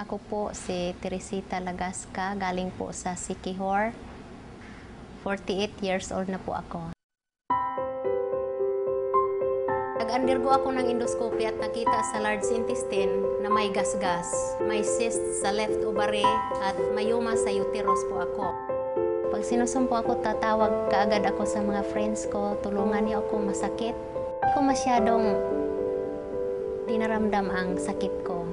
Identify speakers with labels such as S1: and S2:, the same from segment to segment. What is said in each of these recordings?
S1: Ako po si Teresita Lagasca, galing po sa Siquijor. 48 years old na po ako. Nag-undergo ako ng endoscopy at nakita sa large intestine na may gasgas, may cyst sa left ovary at mayuma sa uterus po ako. Pag sinusumpo ako, tatawag kaagad ako sa mga friends ko, tulungan niyo ako, masakit. Hindi ko masyadong dinaramdam ang sakit ko.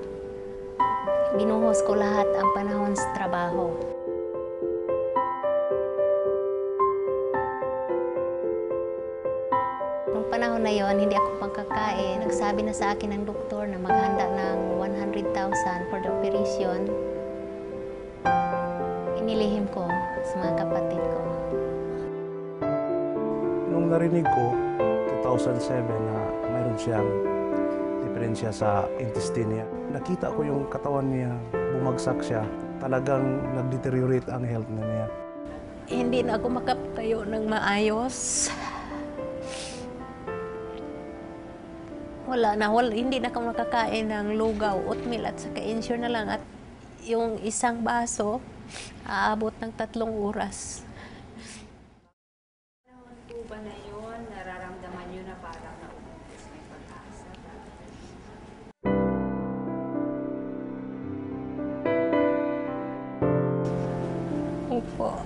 S1: Binuhos ko lahat ang panahon sa trabaho. Noong panahon na yon, hindi ako pagkakain. Nagsabi na sa akin ng doktor na maghanda ng 100,000 for the operation. Inilihim ko sa mga kapatid ko.
S2: Nung narinig ko, 2007 na mayroon siyang diferensya sa intestine niya. Nakita ko yung katawan niya, bumagsak siya. Talagang nag-deteriorate ang health niya.
S1: Hindi na ako makatayo ng maayos. Hindi na ako makakain ng lugaw, oatmeal at saka ensure na lang at yung isang baso aabot ng 3 oras.
S3: Panahon po ba na yun, nararamdaman nyo na parang naubos may pag-asa?
S1: Opo.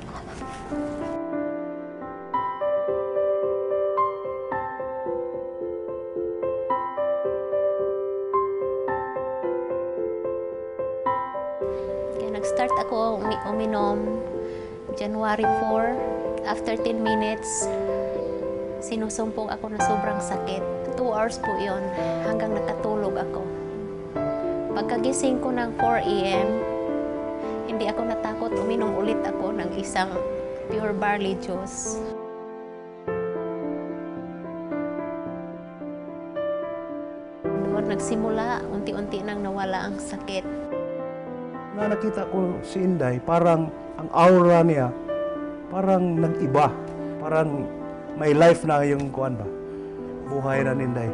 S1: Nag-start ako uminom January 4. After 10 minutes, sinusumpong ako na sobrang sakit. 2 hours po yon hanggang nakatulog ako. Pagkagising ko ng 4 a.m., hindi ako natakot. Uminom ulit ako ng isang pure barley juice. Doon nagsimula, unti-unti nang nawala ang sakit.
S2: Na nakita ko si Inday, parang ang aura niya, parang nag-iba. Parang may life na yung kuan ba? Buhay na ni Inday.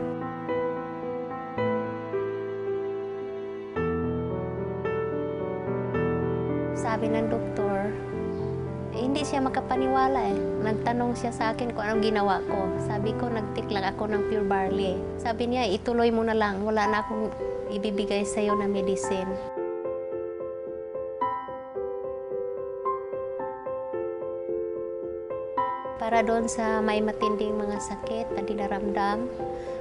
S1: Sabi ng doktor, hindi siya makapaniwala eh. Nagtanong siya sa akin kung anong ginawa ko. Sabi ko, nagtiklang ako ng pure barley. Sabi niya, ituloy mo na lang. Wala na akong ibibigay sa'yo na medicine. Para doon sa may matinding mga sakit na dinaramdam,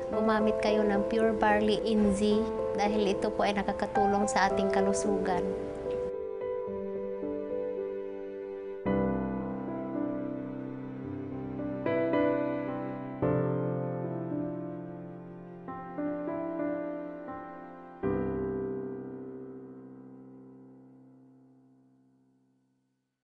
S1: gumamit kayo ng pure barley inzi dahil ito po ay nakakatulong sa ating kalusugan.